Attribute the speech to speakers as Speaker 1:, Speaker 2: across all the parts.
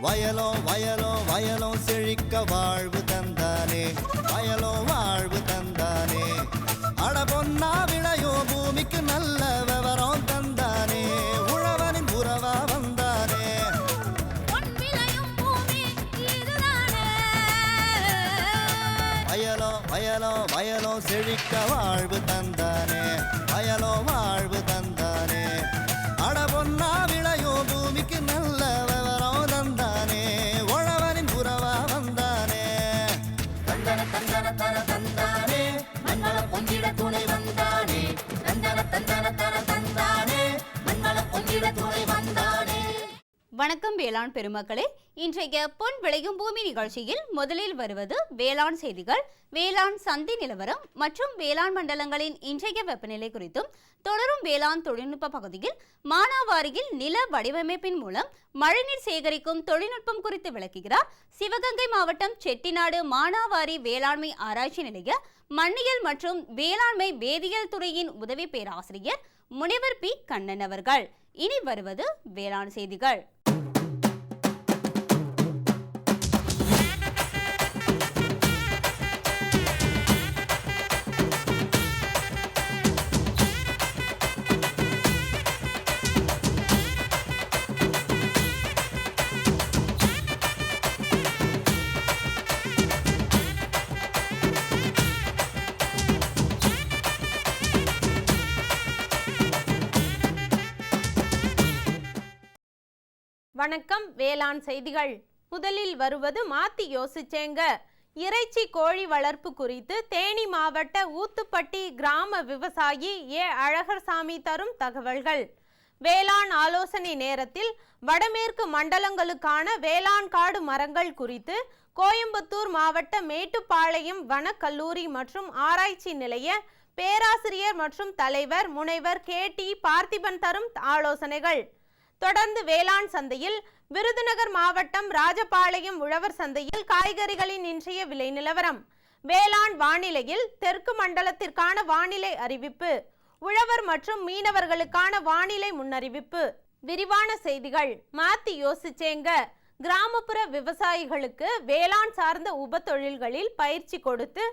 Speaker 1: வயலோ வயலோ வயலோ செழிக்க வாழ்வு தந்தானே, வயலோ வாழ்வு தந்தானே. அட பொன்னா விளையோ பூமிக்கு நல்ல விவரம் தந்தானே, உழவனின் உறவா வந்தானே. வயலோ வயலோ வயலோ செழிக்க வாழ்வு தந்தானே, வயலோ வாழ்வு தந்தானே. அட பொன்னா விளையோ பூமிக்கு நல்ல விவரம் தந்தானே, உழவனின் உறவா வந்தானே. தந்தன தந்தன தன தந்தானே, மண்வள பொங்கிட துணை வந்தானே. தந்தன தந்தன தன தந்தானே, மண்வள பொங்கிட துணை வந்தானே.
Speaker 2: வணக்கம் வேளாண் பெருமக்களே, இன்றைய பொன் விளையும் பூமி நிகழ்ச்சியில் முதலில் வருவது வேளாண் செய்திகள், வேளாண் சந்தை நிலவரம் மற்றும் வேளாண் மண்டலங்களின் இன்றைய வெப்பநிலை குறித்தும், தொடரும் வேளாண் தொழில்நுட்ப பகுதியில் மானாவாரியில் நில வடிவமைப்பின் மூலம் மழைநீர் சேகரிக்கும் தொழில்நுட்பம் குறித்து விளக்குகிறார் சிவகங்கை மாவட்டம் செட்டிநாடு மானாவாரி வேளாண்மை ஆராய்ச்சி நிலைய மண்ணியல் மற்றும் வேளாண்மை வேதியியல் துறையின் உதவி பேராசிரியர் முனைவர் பி கண்ணன் அவர்கள். இனி வருவது வேளாண் செய்திகள்.
Speaker 3: வணக்கம். வேளாண் செய்திகள். முதலில் வருவது மாத்தி யோசிச்சேங்க. இறைச்சி கோழி வளர்ப்பு குறித்து தேனி மாவட்ட ஊத்துப்பட்டி கிராம விவசாயி ஏ அழகர்சாமி தரும் தகவல்கள். வேளாண் ஆலோசனை நேரத்தில் வடமேற்கு மண்டலங்களுக்கான வேளாண் காடு மரங்கள் குறித்து கோயம்புத்தூர் மாவட்ட மேட்டுப்பாளையம் வனக்கல்லூரி மற்றும் ஆராய்ச்சி நிலைய பேராசிரியர் மற்றும் தலைவர் முனைவர் KT பார்த்திபன் தரும் ஆலோசனைகள். தொடர்ந்து வேளாண் சந்தையில் விருதுநகர் மாவட்டம் ராஜபாளையம் உழவர் சந்தையில் காய்கறிகளின் இன்றைய விலை நிலவரம். வேளாண் வானிலையில் தெற்கு மண்டலத்திற்கான வானிலை அறிவிப்பு, உழவர் மற்றும் மீனவர்களுக்கான வானிலை முன்னறிவிப்பு. விரிவான செய்திகள். மாத்தி யோசிச்சேங்க. கிராமப்புற விவசாயிகளுக்கு வேளாண் சார்ந்த உப தொழில்களில் பயிற்சி கொடுத்து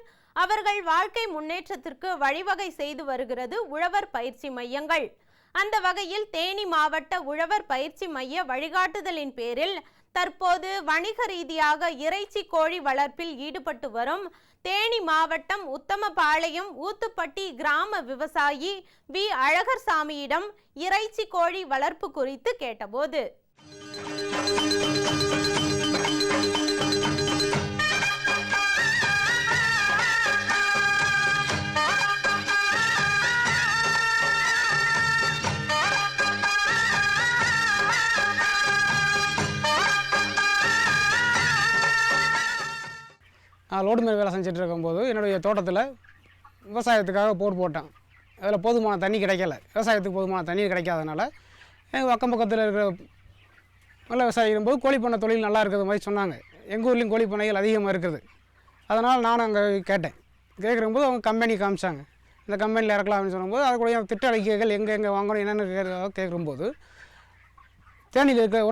Speaker 3: அவர்கள் வாழ்க்கை முன்னேற்றத்திற்கு வழிவகை செய்து வருகிறது உழவர் பயிற்சி மையங்கள். அந்த வகையில் தேனி மாவட்ட உழவர் பயிற்சி மைய வழிகாட்டுதலின் பேரில் தற்போது வணிக ரீதியாக இறைச்சி கோழி வளர்ப்பில் ஈடுபட்டு வரும் தேனி மாவட்டம் உத்தமபாளையம் ஊத்துப்பட்டி கிராம விவசாயி வி அழகர்சாமியிடம் இறைச்சி கோழி வளர்ப்பு குறித்து கேட்டபோது,
Speaker 4: நான் லோடு மேல் வேலை செஞ்சுட்டு இருக்கும்போது என்னுடைய தோட்டத்தில் விவசாயத்துக்காக போர் போட்டேன். அதில் போதுமான தண்ணி கிடைக்கல, விவசாயத்துக்கு போதுமான தண்ணீர் கிடைக்காதனால எங்கள் அக்கம் பக்கத்தில் இருக்கிற நல்ல விவசாயிக்கும் போது கோழி பண்ணை தொழில் நல்லா இருக்கிறது மாதிரி சொன்னாங்க. எங்கள் ஊர்லேயும் கோழி பண்ணைகள் அதிகமாக இருக்குது. அதனால் நானும் அங்கே கேட்டேன். கேட்குறம்போது அவங்க கம்பெனி காமிச்சாங்க, இந்த கம்பெனியில் இறக்கலாம் அப்படின்னு சொல்லும்போது அதுக்குடைய திட்ட அறிக்கைகள் எங்கே வாங்கணும் என்னென்னு கேட்கும்போது தேனியில் இருக்கிற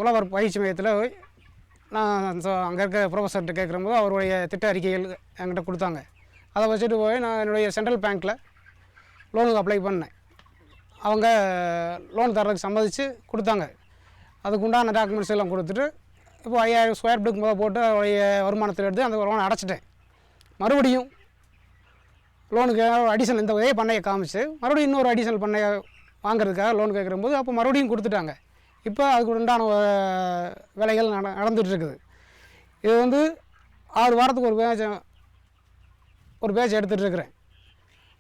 Speaker 4: உழவர் பயிற்சி மையத்தில் நான் அங்கே இருக்க ப்ரொஃபஸர்கிட்ட கேட்கும்போது அவருடைய திட்ட அறிக்கைகள் என்கிட்ட கொடுத்தாங்க. அதை வச்சுட்டு போய் நான் என்னுடைய சென்ட்ரல் பேங்க்கில் லோனுக்கு அப்ளை பண்ணேன். அவங்க லோன் தரதுக்கு சம்மதித்து கொடுத்தாங்க. அதுக்கு உண்டான டாக்குமெண்ட்ஸ் எல்லாம் கொடுத்துட்டு இப்போ 5000 ஸ்கொயர் ஃபீட்டுக்கு முதல் போட்டு அவருடைய வருமானத்தில் எடுத்து அந்த லோனை அடைச்சிட்டேன். மறுபடியும் லோனுக்கு அடிஷனல் இந்த ஒரே பண்ணையை காமிச்சு மறுபடியும் இன்னொரு அடிஷனல் பண்ணையை வாங்குறதுக்காக லோன் கேட்கும்போது அப்போ மறுபடியும் கொடுத்துட்டாங்க. இப்போ அதுக்கு உண்டான வேலைகள் நடந்துகிட்ருக்குது. இது 6 வாரத்துக்கு ஒரு பேட்ச் எடுத்துகிட்ருக்கிறேன்.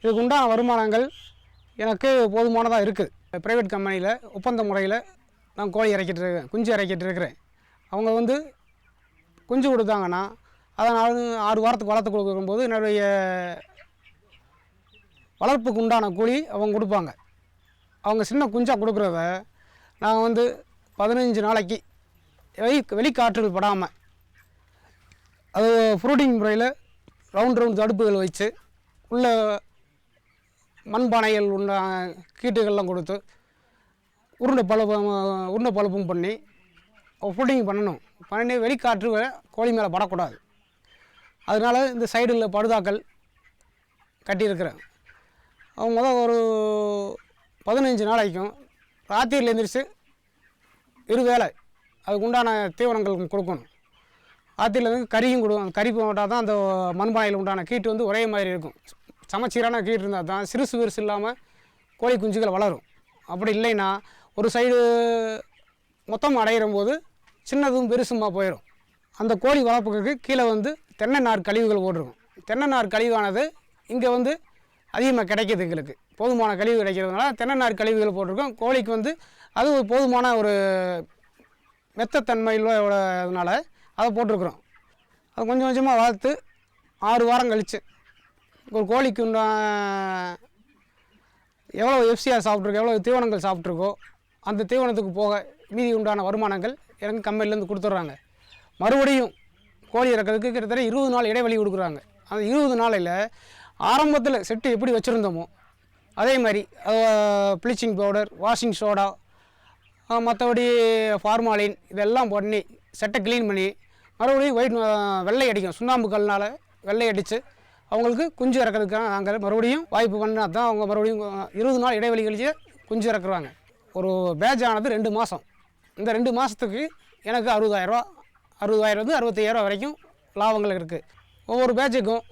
Speaker 4: இதுக்கு உண்டான வருமானங்கள் எனக்கு போதுமானதாக இருக்குது. ப்ரைவேட் கம்பெனியில் ஒப்பந்த முறையில் நான் கோழி குஞ்சு இறக்கிட்டு இருக்கிறேன். அவங்க குஞ்சு கொடுத்தாங்கன்னா அதை நான் 6 வாரத்துக்கு வளர்த்து கொடுக்கும்போது என்னுடைய வளர்ப்புக்கு உண்டான கூலி அவங்க கொடுப்பாங்க. அவங்க சின்ன குஞ்சாக கொடுக்குறத நான் 15 நாளைக்கு வெளிக்காற்று படாமல் அது ஃப்ரூட்டிங் முறையில் ரவுண்ட் தடுப்புகள் வச்சு உள்ள மண்பானைகள் உள்ள கீட்டுகள்லாம் கொடுத்து உருண்டை பழுப்பும் பண்ணி ஃப்ரூட்டிங் பண்ணணும். பண்ணி வெளிக்காற்று கோழி மேலே படக்கூடாது. அதனால் இந்த சைடில் படுதாக்கள் கட்டியிருக்கிறேன். அவங்க ஒரு 15 நாளைக்கும் ராத்திரியில் எழுந்திரிச்சு இருவேளை அதுக்கு உண்டான தீவனங்கள் கொடுக்கணும். ராத்திரியில் கறியும் கொடுக்கும். கறி போட்டால் தான் அந்த மண்பானையில் உண்டான கீட்டு வந்து ஒரே மாதிரி இருக்கும். சமச்சீரான கீட்டு இருந்தால் தான் சிறுசு விரிசு இல்லாமல் கோழி குஞ்சுகள் வளரும். அப்படி இல்லைன்னா ஒரு சைடு மொத்தம் அடையிற போது சின்னதும் பெருசுமாக போயிடும். அந்த கோழி வளர்ப்புக்கு கீழே வந்து தென்னை நார் கழிவுகள் போட்டிருக்கும். தென்னை நார் கழிவானது இங்கே வந்து அதிகமாக கிடைக்கிது. எங்களுக்கு போதுமான கழிவு கிடைக்கிறதுனால தென்னை நார் கழிவுகள் போட்டிருக்கோம். கோழிக்கு வந்து அது ஒரு போதுமான ஒரு மெத்தத்தன்மையிலனால அதை போட்டிருக்குறோம். அது கொஞ்சம் கொஞ்சமாக வளர்த்து 6 வாரம் கழித்து ஒரு கோழிக்கு எவ்வளோ எஃப்சிஆர் சாப்பிட்ருக்கோ, எவ்வளோ தீவனங்கள் சாப்பிட்ருக்கோ அந்த தீவனத்துக்கு போக மீதி உண்டான வருமானங்கள் எனக்கு கம்பெனிலேருந்து கொடுத்துட்றாங்க. மறுபடியும் கோழி இறக்கிறதுக்கு கிட்டத்தட்ட 20 நாள் இடைவெளி கொடுக்குறாங்க. அந்த 20 நாளையில் ஆரம்பத்தில் செட்டு எப்படி வச்சுருந்தோமோ அதே மாதிரி ப்ளீச்சிங் பவுடர், வாஷிங் சோடா, மற்றபடி ஃபார்மாலின் இதெல்லாம் பண்ணி செட்டை க்ளீன் பண்ணி மறுபடியும் வெள்ளை அடிக்கும். சுண்ணாம்பு கல்னால் வெள்ளை அடித்து அவங்களுக்கு குஞ்சு இறக்கிறதுக்காக நாங்கள் மறுபடியும் வாய்ப்பு பண்ணால் தான் அவங்க மறுபடியும் 20 நாள் இடைவெளி கழிச்சு குஞ்சு இறக்குறாங்க. ஒரு பேட்ச் ஆனது 2 மாதம். இந்த 2 மாதத்துக்கு எனக்கு 60,000 60,000 65,000 வரைக்கும் லாபங்கள் இருக்குது. ஒவ்வொரு பேட்சுக்கும்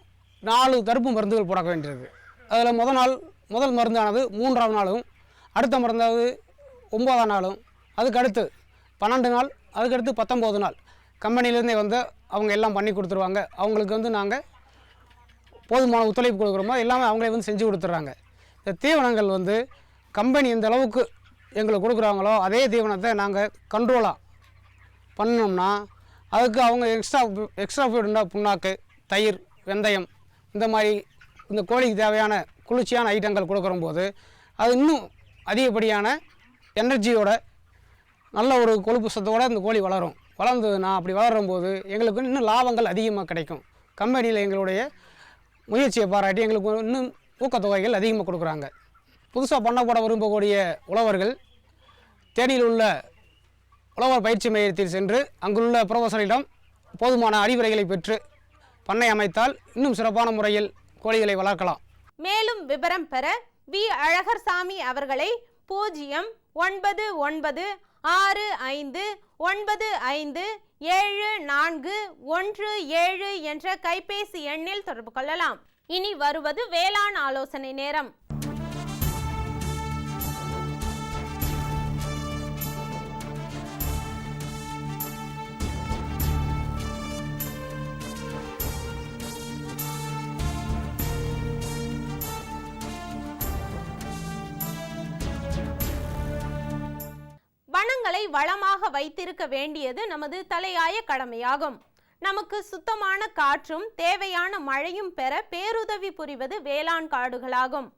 Speaker 4: 4 தடுப்பு மருந்துகள் போட வேண்டியிருக்கு. அதில் முதல் மருந்தானது 3ஆம் நாளும், அடுத்த மருந்தாவது 9ஆம் நாளும், அதுக்கு அடுத்து 12 நாள், அதுக்கடுத்து 19 நாள் கம்பெனிலேருந்தே வந்து அவங்க எல்லாம் பண்ணி கொடுத்துருவாங்க. அவங்களுக்கு வந்து நாங்கள் போதுமான ஒத்துழைப்பு கொடுக்குறோமோ எல்லாமே அவங்களே வந்து செஞ்சு கொடுத்துட்றாங்க. இந்த தீவனங்கள் வந்து கம்பெனி எந்த அளவுக்கு எங்களுக்கு கொடுக்குறாங்களோ அதே தீவனத்தை நாங்கள் கண்ட்ரோலாக பண்ணோம்னா அதுக்கு அவங்க எக்ஸ்ட்ரா ஃபீடுண்டா புண்ணாக்கு, தயிர், வெந்தயம் இந்த மாதிரி இந்த கோழிக்கு தேவையான குளிர்ச்சியான ஐட்டங்கள் கொடுக்குறம்போது அது இன்னும் அதிகப்படியான எனர்ஜியோட நல்ல ஒரு கொழுப்பு சத்தோடு இந்த கோழி வளரும். வளர்ந்ததுன்னா அப்படி வளரும்போது எங்களுக்கு இன்னும் லாபங்கள் அதிகமாக கிடைக்கும். கம்பெனியில் எங்களுடைய முயற்சியை பாராட்டி எங்களுக்கு இன்னும் ஊக்கத்தொகைகள் அதிகமாக கொடுக்குறாங்க. புதுசாக பண்ணப்பட விரும்பக்கூடிய உழவர்கள் தேனியில் உள்ள உழவர் பயிற்சி மையத்தில் சென்று அங்குள்ள புரொஃபஸரிடம் போதுமான அறிவுரைகளை பெற்று பண்ணை அமைத்தால் இன்னும் சிறப்பான முறையில் கோழிகளை வளர்க்கலாம்.
Speaker 3: மேலும் விவரம் பெற வி. அழகர்சாமி அவர்களை 09959957417 என்ற கைபேசி எண்ணில் தொடர்பு கொள்ளலாம். இனி வருவது வேளாண் ஆலோசனை நேரம். வனங்களை வளமாக வைத்திருக்க வேண்டியது நமது தலையாய கடமையாகும். நமக்கு சுத்தமான காற்றும் தேவையான மழையும் பெற பேருதவி புரிவது வேளாண் காடுகளாகும்.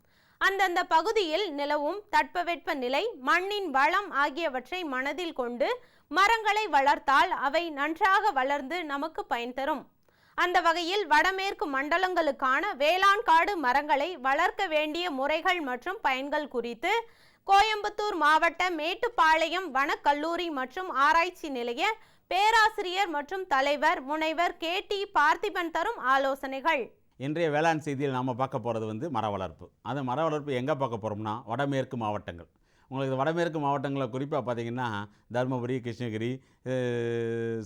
Speaker 3: அந்தந்த பகுதியில் நிலவும் தட்பவெட்ப நிலை, மண்ணின் வளம் ஆகியவற்றை மனதில் கொண்டு மரங்களை வளர்த்தால் அவை நன்றாக வளர்ந்து நமக்கு பயன் தரும். அந்த வகையில் வடமேற்கு மண்டலங்களுக்கான வேளாண் காடு மரங்களை வளர்க்க வேண்டிய முறைகள் மற்றும் பயன்கள் குறித்து கோயம்புத்தூர் மாவட்ட மேட்டுப்பாளையம் வனக்கல்லூரி மற்றும் ஆராய்ச்சி நிலைய பேராசிரியர் மற்றும் தலைவர் முனைவர் KT பார்த்திபன் தரும் ஆலோசனைகள்.
Speaker 5: இன்றைய வேளாண் செய்தியில் நாம் பார்க்க போகிறது வந்து மர வளர்ப்பு. அந்த மர வளர்ப்பு எங்கே பார்க்க போகிறோம்னா வடமேற்கு மாவட்டங்கள். உங்களுக்கு வடமேற்கு மாவட்டங்களில் குறிப்பாக பார்த்திங்கன்னா தருமபுரி, கிருஷ்ணகிரி,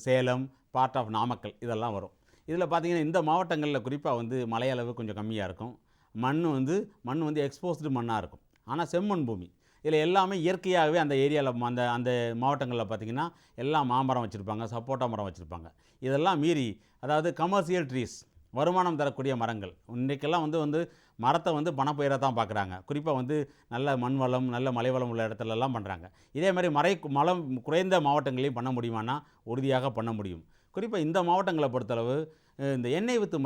Speaker 5: சேலம், பார்ட் ஆஃப் நாமக்கல் இதெல்லாம் வரும். இதில் பார்த்திங்கன்னா இந்த மாவட்டங்களில் குறிப்பாக வந்து மழையளவு கொஞ்சம் கம்மியாக இருக்கும். மண் வந்து எக்ஸ்போஸ்டு மண்ணாக இருக்கும். ஆனால் செம்மண் பூமி. இதில் எல்லாமே இயற்கையாகவே அந்த ஏரியாவில் அந்த மாவட்டங்களில் பார்த்திங்கன்னா எல்லாம் மாமரம் வச்சுருப்பாங்க, சப்போட்டா மரம் வச்சுருப்பாங்க. இதெல்லாம் மீறி அதாவது கமர்ஷியல் ட்ரீஸ், வருமானம் தரக்கூடிய மரங்கள். இன்றைக்கெல்லாம் வந்து மரத்தை வந்து பணப்பயிரை தான் பார்க்குறாங்க. குறிப்பாக வந்து நல்ல மண் வளம், நல்ல மலை வளம் உள்ள இடத்துலலாம் பண்ணுறாங்க. இதே மாதிரி மலம் குறைந்த மாவட்டங்களையும் பண்ண முடியுமானா உறுதியாக பண்ண முடியும். குறிப்பாக இந்த மாவட்டங்களை பொறுத்தளவு இந்த எண்ணெய் வித்து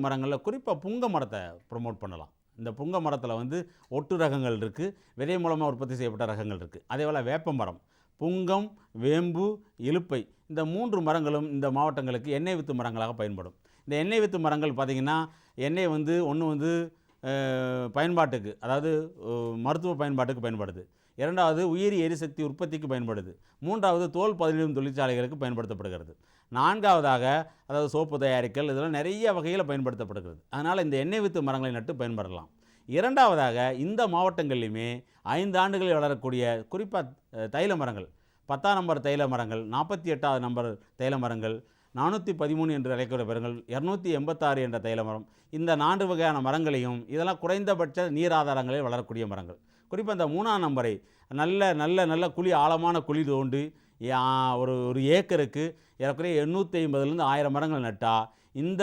Speaker 5: மரங்களில் குறிப்பாக புங்க மரத்தை ப்ரொமோட் பண்ணலாம். இந்த புங்க மரத்தில் வந்து ஒட்டு ரகங்கள் இருக்குது, விதை மூலமாக உற்பத்தி செய்யப்பட்ட ரகங்கள் இருக்குது. அதே போல் வேப்ப மரம், புங்கம், வேம்பு, இலுப்பை இந்த 3 மரங்களும் இந்த மாவட்டங்களுக்கு எண்ணெய் வித்து மரங்களாக பயன்படும். இந்த எண்ணெய் வித்து மரங்கள் பார்த்திங்கன்னா எண்ணெய் வந்து ஒன்று வந்து பயன்பாட்டுக்கு, அதாவது மருத்துவ பயன்பாட்டுக்கு பயன்படுது. இரண்டாவது உயிரி எரிசக்தி உற்பத்திக்கு பயன்படுது. மூன்றாவது தோல் பதனிடும் தொழிற்சாலைகளுக்கு பயன்படுத்தப்படுகிறது. நான்காவதாக அதாவது சோப்பு தயாரிக்கல், இதெல்லாம் நிறைய வகையில் பயன்படுத்தப்படுகிறது. அதனால் இந்த எண்ணெய் வித்து மரங்களை நட்டு பயன்படலாம். இரண்டாவதாக இந்த மாவட்டங்கள்லையுமே 5 ஆண்டுகளில் வளரக்கூடிய குறிப்பாக தைல மரங்கள், 10ஆம் நம்பர் தைல மரங்கள், 48வது நம்பர் தைல மரங்கள், 413 என்று அழைக்கக்கூடிய மரங்கள், 286 என்ற தைல மரம், இந்த 4 வகையான மரங்களையும் இதெல்லாம் குறைந்தபட்ச நீர் ஆதாரங்களில் வளரக்கூடிய மரங்கள். குறிப்பாக இந்த 3ஆம் நம்பரை நல்ல நல்ல நல்ல குழி, ஆழமான குழி தோண்டி ஒரு ஏக்கருக்கு ஏறக்குறைய 850லேருந்து 1000 மரங்கள் நட்டால் இந்த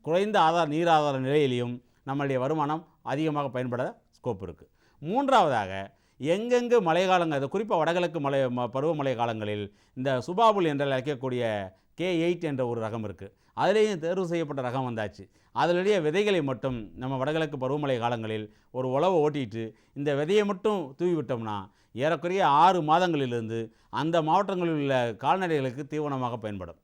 Speaker 5: குறைந்த நீர் ஆதார நிலையிலையும் நம்மளுடைய வருமானம் அதிகமாக பயன்பட ஸ்கோப் இருக்குது. மூன்றாவதாக எங்கெங்கு மழைக்காலங்கள், அது குறிப்பாக வடகிழக்கு பருவமழை காலங்களில் இந்த சுபாபுல் என்று அழைக்கக்கூடிய K8 என்ற ஒரு ரகம் இருக்குது. அதிலேயும் தேர்வு செய்யப்பட்ட ரகம் வந்தாச்சு. அதிலேயே விதைகளை மட்டும் நம்ம வடகிழக்கு பருவமழை காலங்களில் ஒரு உழவை ஓட்டிட்டு இந்த விதையை மட்டும் தூவி விட்டோம்னா ஏறக்குறைய 6 மாதங்களிலிருந்து அந்த மாவட்டங்களில் உள்ள கால்நடைகளுக்கு தீவனமாக பயன்படும்.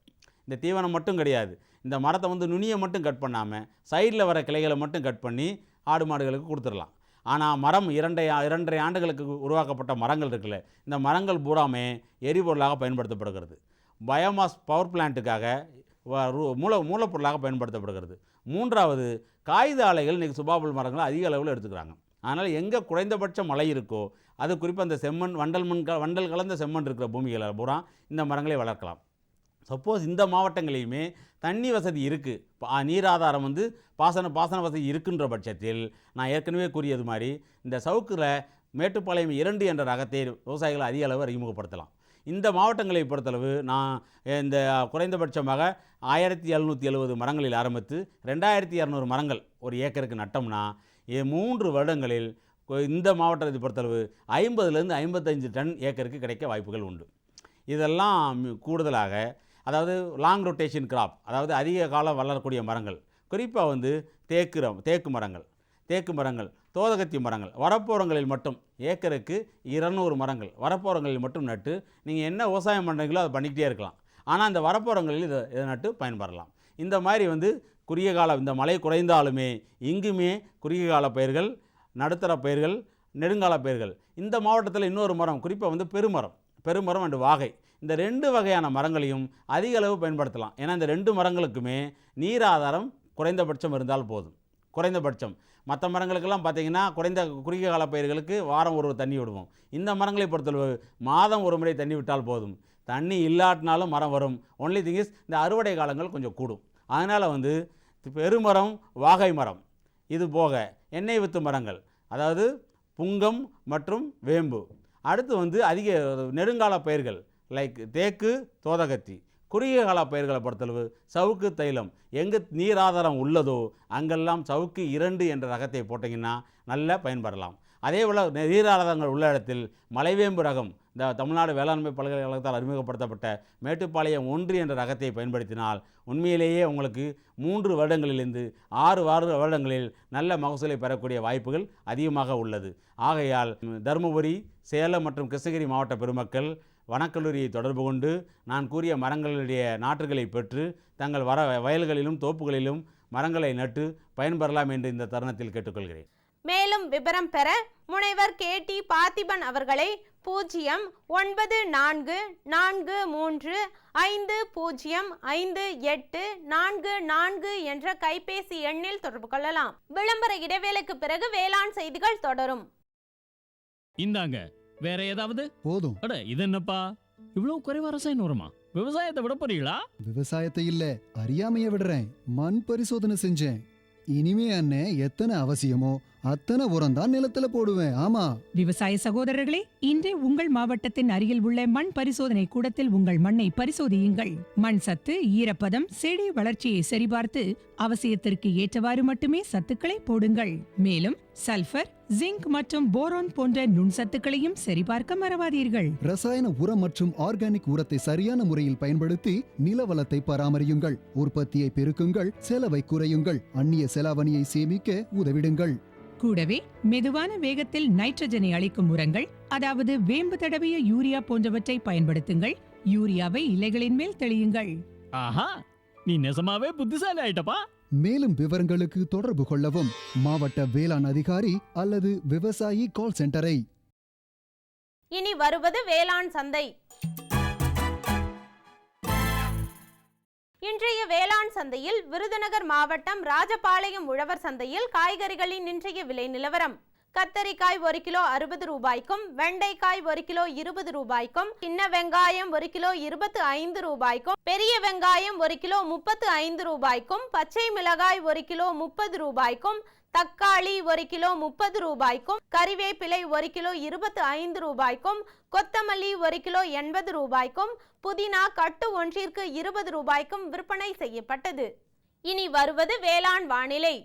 Speaker 5: இந்த தீவனம் மட்டும் கிடையாது, இந்த மரத்தை நுனியை மட்டும் கட் பண்ணாமல் சைடில் வர கிளைகளை மட்டும் கட் பண்ணி ஆடு மாடுகளுக்கு கொடுத்துடலாம். ஆனால் மரம் 2.5 ஆண்டுகளுக்கு உருவாக்கப்பட்ட மரங்கள் இருக்குல்ல, இந்த மரங்கள் பூராமே எரிபொருளாக பயன்படுத்தப்படுகிறது. பயோமாஸ் பவர் பிளான்ட்டுக்காக மூலப்பொருளாக பயன்படுத்தப்படுகிறது. மூன்றாவது காகித ஆலைகள் இன்றைக்கி சுபாபுல் மரங்களை அதிக அளவில் எடுத்துக்கிறாங்க. அதனால் எங்கே குறைந்தபட்ச மழை இருக்கோ, அது குறிப்பாக அந்த செம்மண், வண்டல் கலந்த செம்மண் இருக்கிற பூமிகளை பூரா இந்த மரங்களை வளர்க்கலாம். சப்போஸ் இந்த மாவட்டங்களையுமே தண்ணி வசதி இருக்குது, நீர் ஆதாரம் பாசன வசதி இருக்குன்ற பட்சத்தில் நான் ஏற்கனவே கூறியது மாதிரி இந்த சவுக்கில் மேட்டுப்பாளையம் 2 என்ற ரகத்தை விவசாயிகளை அதிக அளவு அறிமுகப்படுத்தலாம். இந்த மாவட்டங்களை பொறுத்தளவு நான் இந்த குறைந்தபட்சமாக 1770 மரங்களில் ஆரம்பித்து 2200 மரங்கள் ஒரு ஏக்கருக்கு நட்டோம்னா 3 வருடங்களில் இந்த மாவட்டத்தை பொறுத்தளவு 50லேருந்து 55 டன் ஏக்கருக்கு கிடைக்க வாய்ப்புகள் உண்டு. இதெல்லாம் கூடுதலாக அதாவது லாங் ரொட்டேஷன் கிராப், அதாவது அதிக காலம் வளரக்கூடிய மரங்கள், குறிப்பாக தேக்கு மரங்கள், தோதகத்தி மரங்கள், வரப்போரங்களில் மட்டும் ஏக்கருக்கு 200 மரங்கள் வரப்போரங்களில் மட்டும் நட்டு நீங்கள் என்ன விவசாயம் பண்ணுறீங்களோ அதை பண்ணிக்கிட்டே இருக்கலாம். ஆனால் இந்த வரப்போரங்களில் இதை நட்டு பயன்படலாம். இந்த மாதிரி குறுகிய காலம், இந்த மழை குறைந்தாலுமே இங்குமே குறுகிய கால பயிர்கள், நடுத்தர பயிர்கள், நெடுங்கால பயிர்கள். இந்த மாவட்டத்தில் இன்னொரு மரம் குறிப்பாக பெருமரம் அண்டு வாகை, இந்த 2 வகையான மரங்களையும் அதிக அளவு பயன்படுத்தலாம். ஏன்னா இந்த 2 மரங்களுக்குமே நீர் ஆதாரம் குறைந்தபட்சம் இருந்தால் போதும். குறைந்தபட்சம் மற்ற மரங்களுக்கெல்லாம் பார்த்திங்கன்னா குறுகிய கால பயிர்களுக்கு வாரம் ஒரு தண்ணி விடுவோம். இந்த மரங்களை பொறுத்தளவு மாதம் ஒரு முறை தண்ணி விட்டால் போதும். தண்ணி இல்லாட்டினாலும் மரம் வரும். ஒன்லி திங் இஸ் இந்த அறுவடை காலங்கள் கொஞ்சம் கூடும். அதனால் பெருமரம், வாகை மரம், இது போக எண்ணெய் வித்து மரங்கள், அதாவது புங்கம் மற்றும் வேம்பு. அடுத்து அதிக நெடுங்கால பயிர்கள் லைக் தேக்கு, தோதகத்தி. குறுகிய கால பயிர்களை பொறுத்தளவு சவுக்கு, தைலம். எங்கே நீர் ஆதாரம் உள்ளதோ அங்கெல்லாம் சவுக்கு 2 என்ற ரகத்தை போட்டிங்கன்னா நல்லா பயன்படலாம். அதே போல் நீர் ஆதாரங்கள் உள்ள இடத்தில் மலைவேம்பு ரகம், இந்த தமிழ்நாடு வேளாண்மை பல்கலைக்கழகத்தால் அறிமுகப்படுத்தப்பட்ட மேட்டுப்பாளையம் 1 என்ற ரகத்தை பயன்படுத்தினால் உண்மையிலேயே உங்களுக்கு 3 வருடங்களிலிருந்து 6 வருடங்களில் நல்ல மகசூலை பெறக்கூடிய வாய்ப்புகள் அதிகமாக உள்ளது. ஆகையால் தருமபுரி, சேலம் மற்றும் கிருஷ்ணகிரி மாவட்ட பெருமக்கள் வனக்கல்லூரியை தொடர்பு கொண்டு நான் கூறிய மரங்களுடைய நாற்றுகளை பெற்று தங்கள் வயல்களிலும் தோப்புகளிலும் மரங்களை நட்டு பயன்பெறலாம் என்று இந்த தருணத்தில் கேட்டுக்கொள்கிறேன்.
Speaker 3: மேலும் விவரம் பெற முனைவர் KT பார்த்திபன் அவர்களை 094453505844 என்ற கைபேசி எண்ணில் தொடர்பு கொள்ளலாம். விளம்பர இடைவேளைக்கு பிறகு வேளாண் செய்திகள் தொடரும்.
Speaker 6: இந்தாங்க, வேற ஏதாவது?
Speaker 7: போதும்.
Speaker 6: அட, இது என்னப்பா இவ்வளவு குறைவா ரசாயன உரமா? விவசாயத்தை விட போறீங்களா?
Speaker 7: விவசாயத்தை இல்ல, அறியாமைய விடுறேன். மண் பரிசோதனை செஞ்சேன். இனிமே அண்ணே எத்தனை அவசியமோ அத்தனை உரம் தான் நிலத்துல போடுவேன். ஆமா
Speaker 8: விவசாய சகோதரர்களே, இன்றே உங்கள் மாவட்டத்தின் அருகில் உள்ள மண் பரிசோதனை கூடத்தில் உங்கள் மண்ணை பரிசோதியுங்கள். மண் சத்து, ஈரப்பதம், செடி வளர்ச்சியை சரிபார்த்து அவசியத்திற்கு ஏற்றவாறு மட்டுமே சத்துக்களை போடுங்கள். மேலும் சல்பர், ஜிங்க் மற்றும் போரான் போன்ற நுண்சத்துக்களையும் சரிபார்க்க மறவாதீர்கள்.
Speaker 7: ரசாயன உரம் மற்றும் ஆர்கானிக் உரத்தை சரியான முறையில் பயன்படுத்தி நில வளத்தை பராமரியுங்கள். உற்பத்தியை பெருக்குங்கள், செலவை குறையுங்கள், அந்நிய செலாவணியை சேமிக்க உதவிடுங்கள்.
Speaker 8: கூடவே மெதுவான வேகத்தில் நைட்ரஜனை அளிக்கும் உரங்கள், அதாவது வேம்பு தடவிய யூரியா போன்றவற்றை பயன்படுத்துங்கள். யூரியாவை இலைகளின் மேல் தெளியுங்கள்.
Speaker 6: ஆஹா, நீ நெசமாவே புத்திசாலி ஆயிட்டப்பா.
Speaker 7: மேலும் விவரங்களுக்கு தொடர்பு கொள்ளவும் மாவட்ட வேளாண் அதிகாரி அல்லது விவசாயி கால் சென்டரை.
Speaker 3: இனி வருவது வேளாண் சந்தை. இன்றைய வேளாண் சந்தையில் விருதுநகர் மாவட்டம் ராஜபாளையம் உழவர் சந்தையில் காய்கறிகளின் இன்றைய விலை நிலவரம். கத்தரிக்காய் 1 கிலோ 60 ரூபாய்க்கும், வெண்டைக்காய் 1 கிலோ 20 ரூபாய்க்கும், சின்ன வெங்காயம் 1 கிலோ 25 ரூபாய்க்கும், பெரிய வெங்காயம் 1 கிலோ 35 ரூபாய்க்கும், பச்சை மிளகாய் 1 கிலோ 30 ரூபாய்க்கும், தக்காளி 1 கிலோ 30 ரூபாய்க்கும், கறிவேப்பிலை 1 கிலோ 25 ரூபாய்க்கும், கொத்தமல்லி 1 கிலோ 80 ரூபாய்க்கும், புதினா கட்டு ஒன்றிற்கு 20 ரூபாய்க்கும் விற்பனை செய்யப்பட்டது. இனி வருவது வேளாண் வானிலை.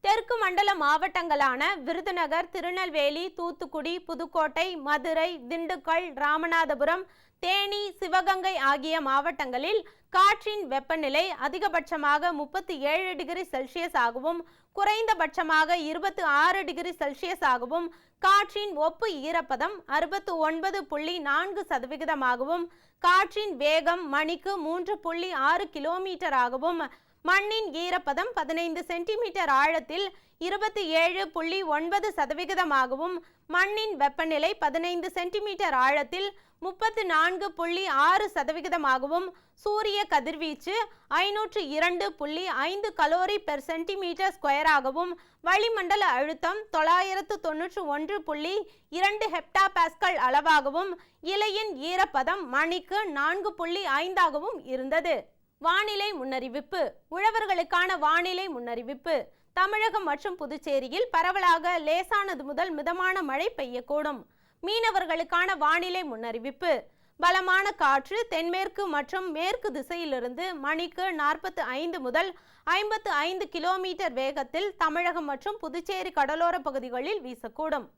Speaker 3: தெற்கு மண்டல மாவட்டங்களான விருதுநகர், திருநெல்வேலி, தூத்துக்குடி, புதுக்கோட்டை, மதுரை, திண்டுக்கல், ராமநாதபுரம், தேனி, சிவகங்கை ஆகிய மாவட்டங்களில் காற்றின் வெப்பநிலை அதிகபட்சமாக 37 டிகிரி செல்சியஸ் ஆகவும் குறைந்தபட்சமாக 26 டிகிரி செல்சியஸ் ஆகவும், காற்றின் ஒப்பு ஈரப்பதம் 69.4% காற்றின் வேகம் மணிக்கு 3.6 கிலோமீட்டர் ஆகவும், மண்ணின் ஈரப்பதம் 15 சென்டிமீட்டர் ஆழத்தில் 27.9% மண்ணின் வெப்பநிலை 15 சென்டிமீட்டர் ஆழத்தில் 34.6% சூரிய கதிர்வீச்சு 502.5 கலோரி பெர் சென்டிமீட்டர் ஸ்கொயராகவும், வளிமண்டல அழுத்தம் 991.2 ஹெக்டா பாஸ்கல் அளவாகவும், இலையின் ஈரப்பதம் மணிக்கு 4.5 இருந்தது. வானிலை முன்னறிவிப்பு. உழவர்களுக்கான வானிலை முன்னறிவிப்பு. தமிழகம் மற்றும் புதுச்சேரியில் பரவலாக லேசானது முதல் மிதமான மழை பெய்யக்கூடும். மீனவர்களுக்கான வானிலை முன்னறிவிப்பு. பலமான காற்று தென்மேற்கு மற்றும் மேற்கு திசையிலிருந்து மணிக்கு 45 முதல் 55 கிலோமீட்டர் வேகத்தில் தமிழகம் மற்றும் புதுச்சேரி கடலோர பகுதிகளில் வீசக்கூடும்.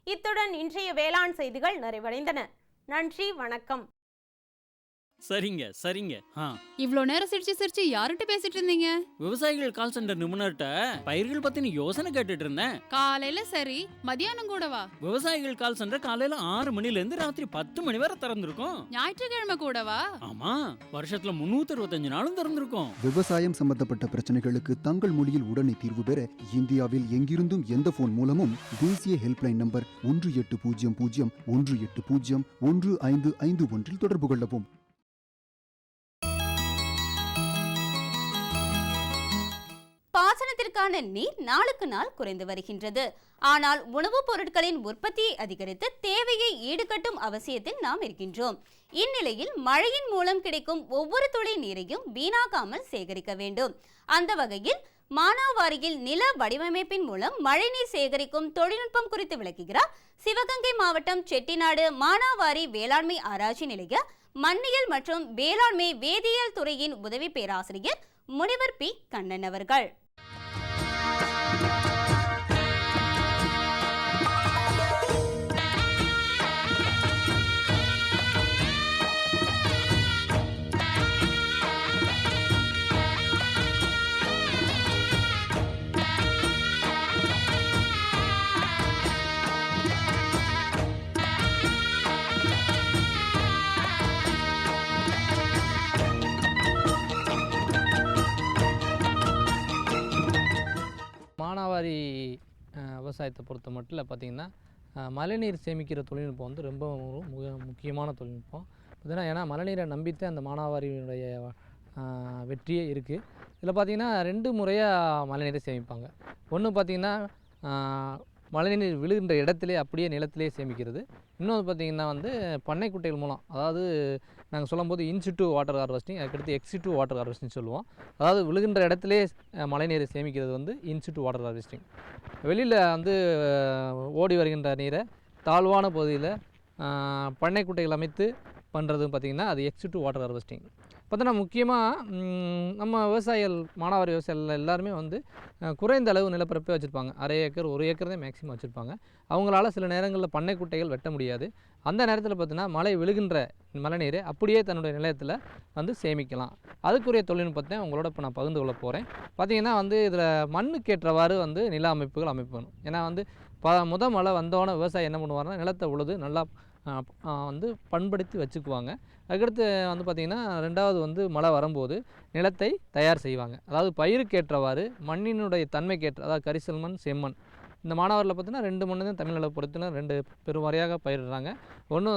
Speaker 3: இத்துடன் இன்றைய வேளாண் செய்திகள் நிறைவடைந்தன. நன்றி, வணக்கம்.
Speaker 6: சரிங்க.
Speaker 9: இவ்ளோ நேரம் சிரிச்சு யார்கிட்ட பேசிட்டு இருந்தீங்க?
Speaker 6: விவசாயிகள் கால் சென்டர் நிபுணர்கிட்ட பயிர்கள் பத்தின யோசனை கேட்டுட்டு இருந்தேன்.
Speaker 9: காலையில சரி, மதியானம் கூடவா?
Speaker 6: விவசாயிகள் கால் சென்டர் காலையில 6 மணில இருந்து ராத்திரி 10 மணி வரை திறந்திருக்கும்.
Speaker 9: ஞாயிற்றுக்கிழமை கூடவா?
Speaker 6: ஆமா, வருஷத்துல 365 நாளும் திறந்திருக்கும்.
Speaker 7: விவசாயம் சம்பந்தப்பட்ட பிரச்சனைகளுக்கு தங்கள் மொழியில் உடனே தீர்வு பெற இந்தியாவில் எங்கிருந்தும் எந்த போன் மூலமும் தேசிய ஹெல்ப்லைன் நம்பர் 1800 தொடர்பு கொள்ளவும்.
Speaker 2: பாசனத்திற்கான நீர் நாளுக்கு நாள் குறைந்து வருகின்றது. ஆனால் உணவுப் பொருட்களின் உற்பத்தியை அதிகரித்து தேவையை ஈடுகட்டும் அவசியத்தில் நாம் இருக்கின்றோம். இந்நிலையில் மழையின் மூலம் கிடைக்கும் ஒவ்வொரு துளி நீரையும் வீணாக்காமல் சேகரிக்க வேண்டும். அந்த வகையில் மானாவாரியில் நில வடிவமைப்பின் மூலம் மழைநீர் சேகரிக்கும் தொழில்நுட்பம் குறித்து விளக்குகிறார் சிவகங்கை மாவட்டம் செட்டிநாடு மானாவாரி வேளாண்மை ஆராய்ச்சி நிலைய மண்ணியல் மற்றும் வேளாண்மை வேதியியல் துறையின் உதவி பேராசிரியர் முனிவர் பி. கண்ணன் அவர்கள்.
Speaker 10: மானாவாரி விவசாயத்தை பொறுத்த மட்டும் பார்த்திங்கன்னா மழைநீர் சேமிக்கிற தொழில்நுட்பம் வந்து ரொம்ப முக்கியமான தொழில்நுட்பம். பார்த்தீங்கன்னா ஏன்னா மழைநீரை நம்பித்தான் அந்த மானாவாரியினுடைய வெற்றியே இருக்குது. இதில் பார்த்திங்கன்னா 2 முறையாக மழைநீரை சேமிப்பாங்க. ஒன்று பார்த்திங்கன்னா மழைநீர் விழுகின்ற இடத்திலே அப்படியே நிலத்திலே சேமிக்கிறது. இன்னொன்று பார்த்திங்கன்னா வந்து பண்ணை குட்டைகள் மூலம், அதாவது நாங்கள் சொல்லும்போது இன்சிட்டு வாட்டர் ஹார்வெஸ்டிங், அதுக்கடுத்து எக்ஸிட்டு வாட்டர் ஹார்வெஸ்டிங் சொல்லுவோம். அதாவது விழுகின்ற இடத்திலே மழைநீரை சேமிக்கிறது வந்து இன்சிட்டு வாட்டர் ஹார்வெஸ்டிங். வெளியில் வந்து ஓடி வருகின்ற நீரை தாழ்வான பகுதியில் பண்ணை குட்டைகள் அமைத்து பண்ணுறது பார்த்திங்கன்னா அது எக்ஸிட்டு வாட்டர் ஹார்வெஸ்டிங். பார்த்தோன்னா முக்கியமாக நம்ம விவசாயிகள் மானாவாரி விவசாயிகள் எல்லாருமே வந்து குறைந்த அளவு நிலப்பரப்பே வச்சுருப்பாங்க. அரை ஏக்கர் 1 ஏக்கர் தான் மேக்ஸிமம் வச்சுருப்பாங்க. அவங்களால சில நேரங்களில் பண்ணை குட்டைகள் வெட்ட முடியாது. அந்த நேரத்தில் பார்த்தீங்கன்னா மழை விழுகின்ற மழைநீரை அப்படியே தன்னுடைய நிலையத்தில் வந்து சேமிக்கலாம். அதுக்குரிய தொழில்நுட்பத்தை உங்களோட இப்போ நான் பகிர்ந்து கொள்ள போகிறேன். பார்த்திங்கன்னா வந்து இதில் மண்ணுக்கேற்றவாறு வந்து நில அமைப்புகள் அமைப்பணும். ஏன்னா வந்து மழை வந்தோடனே விவசாயி என்ன பண்ணுவாருன்னா நிலத்தை உழுது நல்லா வந்து பண்படுத்தி வச்சுக்குவாங்க. அதுக்கடுத்து வந்து பார்த்திங்கன்னா 2வது வந்து மழை வரும்போது நிலத்தை தயார் செய்வாங்க. அதாவது பயிருக்கேற்றவாறு மண்ணினுடைய தன்மைக்கேற்ற, அதாவது கரிசல் மண், செம்மண். இந்த மானாவாரியில் பார்த்தீங்கன்னா 2 மண் தான் தமிழ்நிலை பொறுத்துல 2 பெருவாரியாக பயிரிடுறாங்க. ஒன்று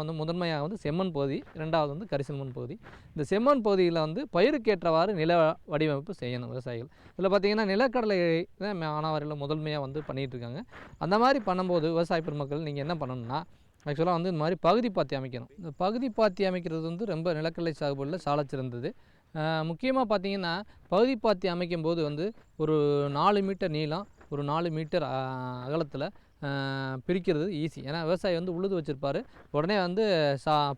Speaker 10: வந்து முதன்மையாக வந்து செம்மண் பகுதி, 2வது வந்து கரிசல் மண் பகுதி. இந்த செம்மண் பகுதியில் வந்து பயிருக்கேற்றவாறு நில வடிவமைப்பு செய்யணும் விவசாயிகள். இதில் பார்த்திங்கன்னா நிலக்கடலை தான் மானாவாரியில் முதன்மையாக வந்து பண்ணிகிட்ருக்காங்க. அந்த மாதிரி பண்ணும்போது விவசாய பெருமக்கள் நீங்கள் என்ன பண்ணணும்னா, ஆக்சுவலாக வந்து இந்த மாதிரி பகுதி பாத்தி அமைக்கணும். இந்த பகுதி பாத்தி அமைக்கிறது வந்து ரொம்ப நிலக்கடலை சாகுபடியில் சாலச் சிறந்தது. முக்கியமாக பார்த்திங்கன்னா பகுதி பாத்தி அமைக்கும்போது வந்து ஒரு 4 மீட்டர் நீளம், ஒரு 4 மீட்டர் அகலத்தில் பிரிக்கிறது ஈஸி. ஏன்னா விவசாயி வந்து உழுது வச்சுருப்பார், உடனே வந்து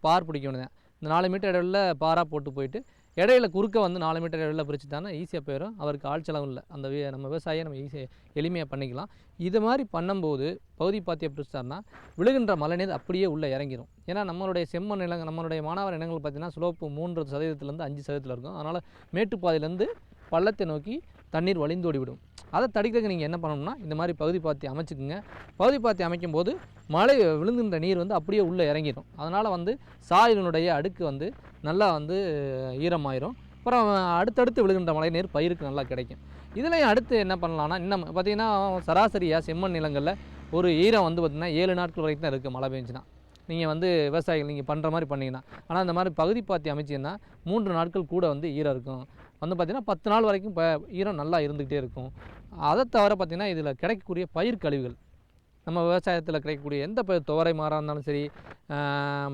Speaker 10: பார் பிடிக்க வேண்டியது. இந்த 4 மீட்டர் இடைவெளியில் பாராக போட்டு போயிட்டு இடையில குறுக்க வந்து 4 மீட்டர் இடைவெளியில் பிரிச்சுட்டானா ஈஸியாக போயிடும். அவருக்கு ஆள் செலவும் இல்லை. அந்த நம்ம விவசாயியை நம்ம எளிமையாக பண்ணிக்கலாம். இது மாதிரி பண்ணும்போது பகுதி பாத்தியை பிரிச்சிட்டாருன்னா விழுகின்ற மழைநீர் அப்படியே உள்ளே இறங்கிடும். ஏன்னா நம்மளுடைய செம்மண் நிலங்கள், நம்மளுடைய மானாவாரி நிலங்கள் பார்த்திங்கன்னா ஸ்லோப்பு 3% 5% இருக்கும். அதனால் மேட்டுப்பாதையிலேருந்து பள்ளத்தை நோக்கி தண்ணீர் வழிந்தோடி விடும். அதை தடுக்கிறதுக்கு நீங்கள் என்ன பண்ணணும்னா இந்த மாதிரி பகுதி பாத்தி அமைச்சுக்குங்க. பகுதி பாத்தி அமைக்கும்போது மழை விழுந்துன்ற நீர் வந்து அப்படியே உள்ளே இறங்கிடும். அதனால் வந்து சாயிலினுடைய அடுக்கு வந்து நல்லா வந்து ஈரமாயிரும். அப்புறம் அடுத்தடுத்து விழுகின்ற மழை நீர் பயிருக்கு நல்லா கிடைக்கும். இதுலேயும் அடுத்து என்ன பண்ணலான்னா, இன்னும் பார்த்திங்கன்னா சராசரியாக செம்மண் நிலங்களில் ஒரு ஈரம் வந்து பார்த்திங்கன்னா 7 நாட்கள் வரைக்கும் தான் இருக்குது மழை பெஞ்சுன்னா. நீங்கள் வந்து விவசாயிகள் நீங்கள் பண்ணுற மாதிரி பண்ணிங்கன்னா. ஆனால் இந்த மாதிரி பகுதி பாத்தி அமைச்சிங்கன்னா 3 நாட்கள் கூட வந்து ஈரம் இருக்கும். வந்து பார்த்திங்கன்னா 10 நாள் வரைக்கும் ஈரம் நல்லா இருந்துக்கிட்டே இருக்கும். அதை தவிர பார்த்திங்கன்னா இதில் கிடைக்கக்கூடிய பயிர் கழிவுகள், நம்ம விவசாயத்தில் கிடைக்கக்கூடிய எந்த பயிர், துவரை மாறாக இருந்தாலும் சரி,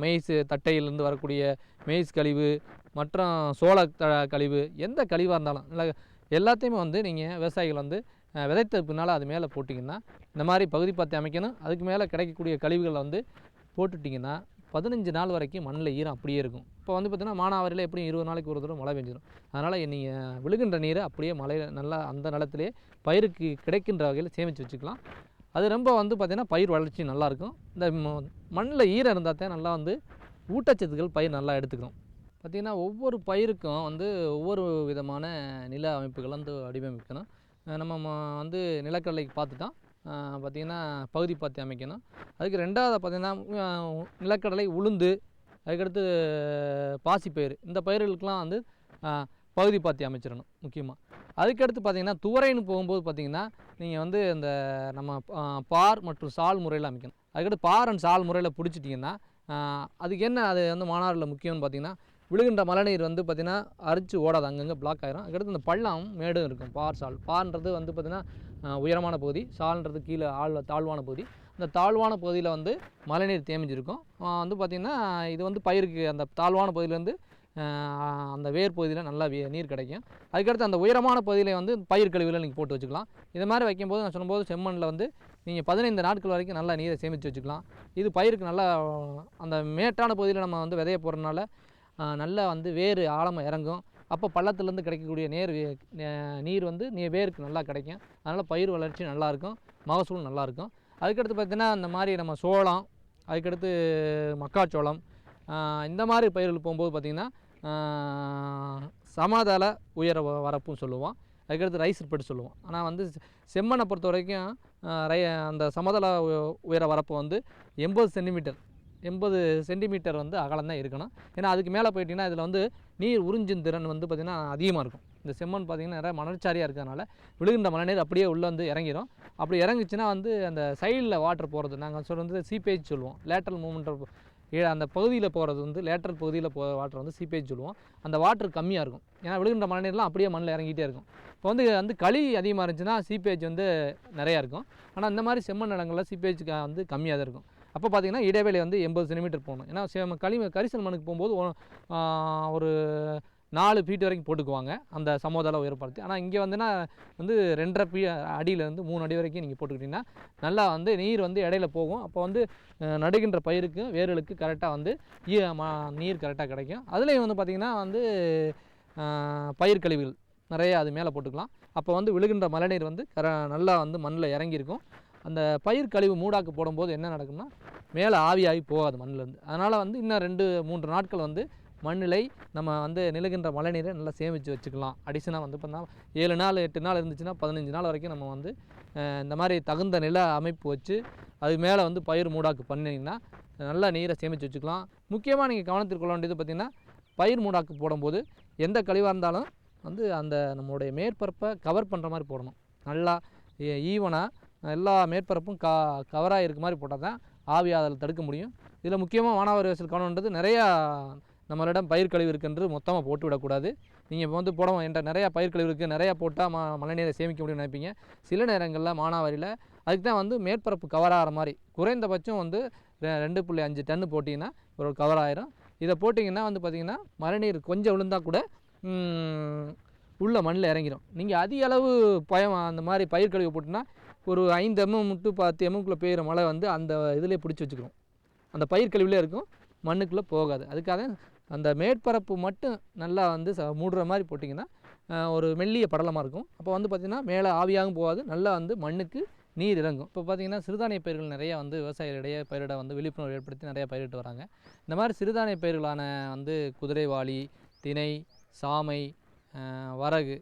Speaker 10: மெய்ஸ் தட்டையிலேருந்து வரக்கூடிய மெய்ஸ் கழிவு மற்றும் சோள கழிவு, எந்த கழிவாக இருந்தாலும் இல்லை எல்லாத்தையுமே வந்து நீங்கள் விவசாயிகள் வந்து விதைத்த பின்னால் அது மேலே போட்டிங்கன்னா, இந்த மாதிரி பகுதி பாத்தி அமைக்கணும். அதுக்கு மேலே கிடைக்கக்கூடிய கழிவுகளை வந்து போட்டுட்டிங்கன்னா 15 நாள் வரைக்கும் மண்ணில் ஈரம் அப்படியே இருக்கும். இப்போ வந்து பார்த்திங்கன்னா மானாவாரியில் எப்படியும் 20 நாளைக்கு ஒரு தடவை மழை பெஞ்சிடும். அதனால் நீங்கள் விழுகின்ற நீரை அப்படியே மழையில் நல்லா அந்த நிலத்திலே பயிருக்கு கிடைக்கின்ற வகையில் சேமித்து வச்சுக்கலாம். அது ரொம்ப வந்து பார்த்திங்கன்னா பயிர் வளர்ச்சி நல்லாயிருக்கும். இந்த மண்ணில் ஈரம் இருந்தால் தான் நல்லா வந்து ஊட்டச்சத்துக்கள் பயிர் நல்லா எடுத்துக்கணும். பார்த்திங்கன்னா ஒவ்வொரு பயிருக்கும் வந்து ஒவ்வொரு விதமான நில அமைப்புகள் வந்து வடிவமைக்கணும். நம்ம வந்து நிலக்கடலைக்கு பார்த்துட்டோம். பார்த்திங்கன்னா பகுதி பாத்தி அமைக்கணும். அதுக்கு 2வது பார்த்திங்கன்னா நிலக்கடலை, உளுந்து, அதுக்கடுத்து பாசிப்பயிறு, இந்த பயிர்களுக்கெலாம் வந்து பகுதி பாத்தி அமைச்சிடணும் முக்கியமாக. அதுக்கடுத்து பார்த்திங்கன்னா துவரைன்னு போகும்போது பார்த்திங்கன்னா நீங்கள் வந்து இந்த நம்ம பார் மற்றும் சால் முறையில் அமைக்கணும். அதுக்கடுத்து பார் அண்ட் சால் முறையில் பிடிச்சிட்டிங்கன்னா அதுக்கு என்ன, அது வந்து மானாவாரியில் முக்கியம்னு பார்த்திங்கன்னா விழுகின்ற மழைநீர் வந்து பார்த்திங்கன்னா அரிச்சு ஓடாது, அங்கங்கே பிளாக் ஆகிரும். அதுக்கடுத்து இந்த பள்ளம் மேடும் இருக்கும். பார் சால், பார்ன்றது வந்து பார்த்திங்கன்னா உயரமான பகுதி, சால்ன்றது கீழே தாழ்வான பகுதி. அந்த தாழ்வான பகுதியில் வந்து மழைநீர் தேமிஞ்சிருக்கும். வந்து பார்த்திங்கன்னா இது வந்து பயிருக்கு அந்த தாழ்வான பகுதியிலேருந்து அந்த வேர் பகுதியில் நல்லா நீர் கிடைக்கும். அதுக்கடுத்து அந்த உயரமான பகுதியில் வந்து பயிர் கழிவுகளை நீங்கள் போட்டு வச்சுக்கலாம். இது மாதிரி வைக்கும்போது நான் சொன்னபோது செம்மண்ணில் வந்து நீங்கள் 15 நாட்கள் வரைக்கும் நல்லா நீரை சேமித்து வச்சுக்கலாம். இது பயிருக்கு நல்லா அந்த மேட்டான பகுதியில் நம்ம வந்து விதைய போடுறதுனால நல்லா வந்து வேர் ஆழமாக இறங்கும். அப்போ பள்ளத்துலேருந்து கிடைக்கக்கூடிய நீர் வந்து வேருக்கு நல்லா கிடைக்கும். அதனால் பயிர் வளர்ச்சி நல்லாயிருக்கும், மகசூல் நல்லாயிருக்கும். அதுக்கடுத்து பார்த்திங்கன்னா இந்த மாதிரி நம்ம சோளம், அதுக்கடுத்து மக்காச்சோளம், இந்த மாதிரி பயிர்கள் போகும்போது பார்த்திங்கன்னா சமதள உயர வரப்புன்னு சொல்லுவோம். அதுக்கடுத்து ரைஸ் ரிப்பேட் சொல்லுவோம். ஆனால் வந்து செம்மண்ணை பொறுத்த வரைக்கும் அந்த சமதள உயர வரப்பு வந்து 80 சென்டிமீட்டர் வந்து அகலம் தான் இருக்கணும். ஏன்னா அதுக்கு மேலே போயிட்டிங்கன்னா இதில் வந்து நீர் உறிஞ்சும் திறன் வந்து பார்த்திங்கன்னா அதிகமாக இருக்கும். இந்த செம்மண் பார்த்திங்கன்னா நிறைய மணற்சாரியாக இருக்கிறதுனால விழுகின்ற மழைநீர் அப்படியே உள்ளே வந்து இறங்கிடும். அப்படி இறங்குச்சுன்னா வந்து அந்த சைடில் வாட்டர் போகிறது, நாங்கள் சொல்கிறது சீப்பேஜ் சொல்லுவோம். லேட்ரல் மூவ்மெண்ட், அந்த பகுதியில் போகிறது வந்து லேட்ரல் பகுதியில் போகிற வாட்டர் வந்து சீப்பேஜ் சொல்லுவோம். அந்த வாட்டர் கம்மியாக இருக்கும். ஏன்னா விழுகின்ற மழைநீர்லாம் அப்படியே மண்ணில் இறங்கிட்டே இருக்கும். இப்போ வந்து களி அதிகமாக இருந்துச்சுன்னா சீப்பேஜ் வந்து நிறையா இருக்கும். ஆனால் இந்த மாதிரி செம்மண் நிலங்களில் சீப்பேஜ் வந்து கம்மியாக தான் இருக்கும். அப்போ பார்த்திங்கன்னா இடைவெளி வந்து 80 சென்டிமீட்டர் போகணும். ஏன்னா கரிசல் மண்ணுக்கு போகும்போது ஒரு 4 ஃபீட் வரைக்கும் போட்டுக்குவாங்க அந்த சமோதள உயரப்படுத்தி. ஆனால் இங்கே வந்து 2.5 அடியிலேருந்து 3 அடி வரைக்கும் நீங்கள் போட்டுக்கிட்டிங்கன்னா நல்லா வந்து நீர் வந்து இடையில போகும். அப்போ வந்து நடுகின்ற பயிருக்கு வேர்களுக்கு கரெக்டாக வந்து நீர் கரெக்டாக கிடைக்கும். அதுலேயும் வந்து பார்த்திங்கன்னா வந்து பயிர் கழிவுகள் நிறைய அது மேலே போட்டுக்கலாம். அப்போ வந்து விழுகின்ற மழைநீர் வந்து நல்லா வந்து மண்ணில் இறங்கியிருக்கும். அந்த பயிர் கழிவு மூடாக்கு போடும்போது என்ன நடக்கும்னா மேலே ஆவியாகி போகாது மண்ணிலேருந்து. அதனால் வந்து இன்னும் 2-3 நாட்கள் வந்து மண்ணிலை நம்ம வந்து நிலகின்ற மழை நீரை நல்லா சேமித்து வச்சுக்கலாம். அடிஷனாக வந்து பார்த்தா 7 நாள் 8 நாள் இருந்துச்சுன்னா 15 நாள் வரைக்கும் நம்ம வந்து இந்த மாதிரி தகுந்த நில அமைப்பு வச்சு அது மேலே வந்து பயிர் மூடாக்கு பண்ணிங்கன்னா நல்லா நீரை சேமித்து வச்சுக்கலாம். முக்கியமாக நீங்கள் கவனத்தில் கொள்ள வேண்டியது பார்த்திங்கன்னா பயிர் மூடாக்கு போடும்போது எந்த கழிவாக இருந்தாலும் வந்து அந்த நம்மளுடைய மேற்பரப்பை கவர் பண்ணுற மாதிரி போடணும். நல்லா ஈவனாக எல்லா மேற்பரப்பும் கவராக இருக்க மாதிரி போட்டால் தான் ஆவி அதில் தடுக்க முடியும். இதில் முக்கியமாக மானாவாரி விவசாயத்தில் கவனம்ன்றது நிறையா நம்மளிடம் பயிர் கழிவு இருக்குன்றது மொத்தமாக போட்டு விடக்கூடாது. நீங்கள் இப்போ வந்து போட என்ற நிறையா பயிர் கழிவு இருக்குது, நிறையா போட்டால் மழைநீரை சேமிக்க முடியும்னு நினைப்பீங்க. சில நேரங்களில் மானாவாரியில் அதுக்கு தான் வந்து மேற்பரப்பு கவராகிற மாதிரி குறைந்தபட்சம் வந்து 2.5 டன்னு போட்டிங்கன்னா ஒரு கவர் ஆயிரும். இதை போட்டிங்கன்னா வந்து பார்த்திங்கன்னா மழைநீர் கொஞ்சம் விழுந்தால் கூட உள்ள மண்ணில் இறங்கிடும். நீங்கள் அதிக அளவு அந்த மாதிரி பயிர் கழிவு போட்டுன்னா ஒரு 5 mm to 10 mmக்குள்ளே பெய்கிற மழை வந்து அந்த இதிலே பிடிச்சி வச்சுக்கிறோம். அந்த பயிர் கழிவுலே இருக்கும், மண்ணுக்குள்ளே போகாது. அதுக்காக அந்த மேற்பரப்பு மட்டும் நல்லா வந்து மூடுற மாதிரி போட்டிங்கன்னா ஒரு மெல்லிய படலமாக இருக்கும். அப்போ வந்து பார்த்திங்கன்னா மேலே ஆவியாகவும் போகாது, நல்லா வந்து மண்ணுக்கு நீர் இறங்கும். இப்போ பார்த்திங்கன்னா சிறுதானிய பயிர்கள் நிறையா வந்து விவசாயிகளிடையே பயிரிட வந்து விழிப்புணர்வு ஏற்படுத்தி நிறையா பயிரிட்டு வராங்க. இந்த மாதிரி சிறுதானிய பயிர்களான வந்து குதிரைவாளி, திணை, சாமை, வரகு,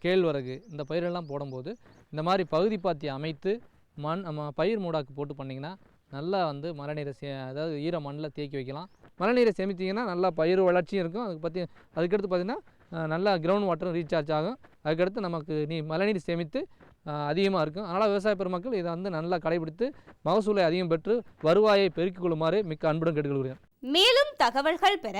Speaker 10: கேழ்வரகு இந்த பயிரெல்லாம் போடும்போது இந்த மாதிரி பகுதி பாத்தி அமைத்து பயிர் மூடாக்கு போட்டு பண்ணிங்கன்னா நல்லா வந்து மழைநீரை அதாவது ஈர மண்ணில் தேக்கி வைக்கலாம். மழைநீரை சேமித்திங்கன்னா நல்லா பயிர் வளர்ச்சியும் இருக்கும். அதுக்கடுத்து பார்த்திங்கன்னா நல்லா கிரவுண்ட் வாட்டரும் ரீசார்ஜ் ஆகும். அதுக்கடுத்து நமக்கு மழைநீர் சேமித்து அதிகமாக இருக்கும். அதனால் விவசாய பெருமக்கள் இதை வந்து நல்லா கடைபிடித்து மகசூலை அதிகம் பெற்று வருவாயை பெருக்கிக் கொள்ளுமாறு மிக்க அன்புடன் கேட்டுக்கொள்கிறேன்.
Speaker 2: மேலும் தகவல்கள் பெற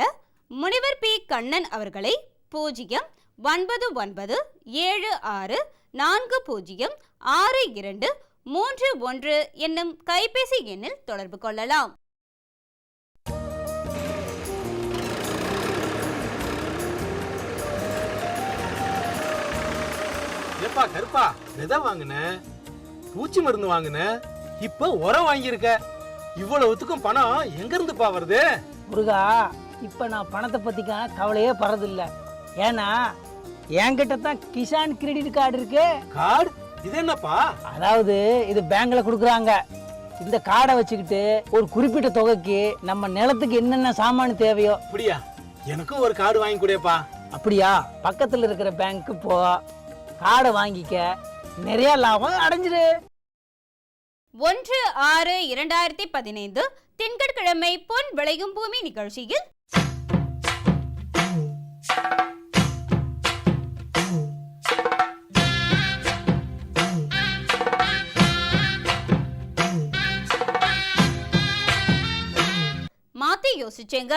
Speaker 2: முனிவர் பி. கண்ணன் அவர்களை 09976406231 என்னும் கைபேசி எண்ணில் தொடர்பு கொள்ளலாம்.
Speaker 11: ஏப்பா கருப்பா, விதை வாங்கின, பூச்சி மருந்து வாங்கின, இப்ப உரம் வாங்கியிருக்க, இவ்வளவுத்துக்கும் பணம் எங்க இருந்துப்பா வருது?
Speaker 12: முருகா, இப்ப நான் பணத்தை பத்திக்கான கவலையே படுறதில்ல. ஏன்னா என்கிட்ட தான் கிசான் கிரெடிட் கார்டு இருக்கு.
Speaker 11: கார்டு? இது என்னப்பா?
Speaker 12: அதாவது இது பேங்க்ல கொடுக்குறாங்க. இந்த கார்டை வச்சுக்கிட்டு ஒரு குறிப்பிட்ட தொகைக்கு நம்ம நிலத்துக்கு என்னென்ன சாமான் தேவையோ.
Speaker 11: அப்படியா? எனக்கும் ஒரு கார்டு வாங்கி கொடுப்பா.
Speaker 12: அப்படியா? பக்கத்துல இருக்கிற பேங்க்கு போ, கார்டை வாங்கிக்க, நிறைய லாபம் அடைஞ்சிரு.
Speaker 2: 1/6/2015 திங்கட்கிழமை பொன் விளையும் பூமி நிகழ்ச்சியில் மாத்தி யோசிச்சேங்க.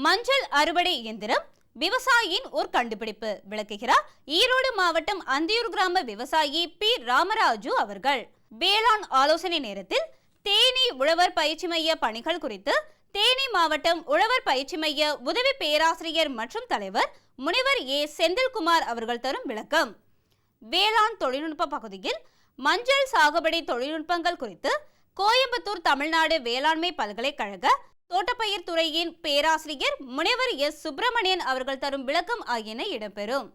Speaker 2: மஞ்சள் அறுவடை இயந்திரம் விவசாயியின் ஒரு கண்டுபிடிப்பு விளக்குகிறார் ஈரோடு மாவட்டம் அந்தியூர் கிராம விவசாயி பி. ராமராஜு அவர்கள். வேளாண் ஆலோசனை நேரத்தில் தேனி உழவர் பயிற்சி மைய பணிகள் குறித்து தேனி மாவட்டம் உழவர் பயிற்சி மைய உதவி பேராசிரியர் மற்றும் தலைவர் முனிவர் ஏ. செந்தில்குமார் அவர்கள் தரும் விளக்கம். வேளாண் தொழில்நுட்ப பகுதியில் மஞ்சள் சாகுபடி தொழில்நுட்பங்கள் குறித்து கோயம்புத்தூர் தமிழ்நாடு வேளாண்மை பல்கலைக்கழக தோட்டப்பயிர் துறையின் பேராசிரியர் முனைவர் எஸ். சுப்பிரமணியன் அவர்கள் தரும் விளக்கம் ஆகியன இடம்பெறும்.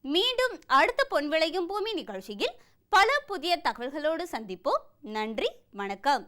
Speaker 2: மீண்டும் அடுத்த பொன் விளையும் பூமி நிகழ்ச்சியில் பல புதிய தகவல்களோடு சந்திப்போம். நன்றி, வணக்கம்.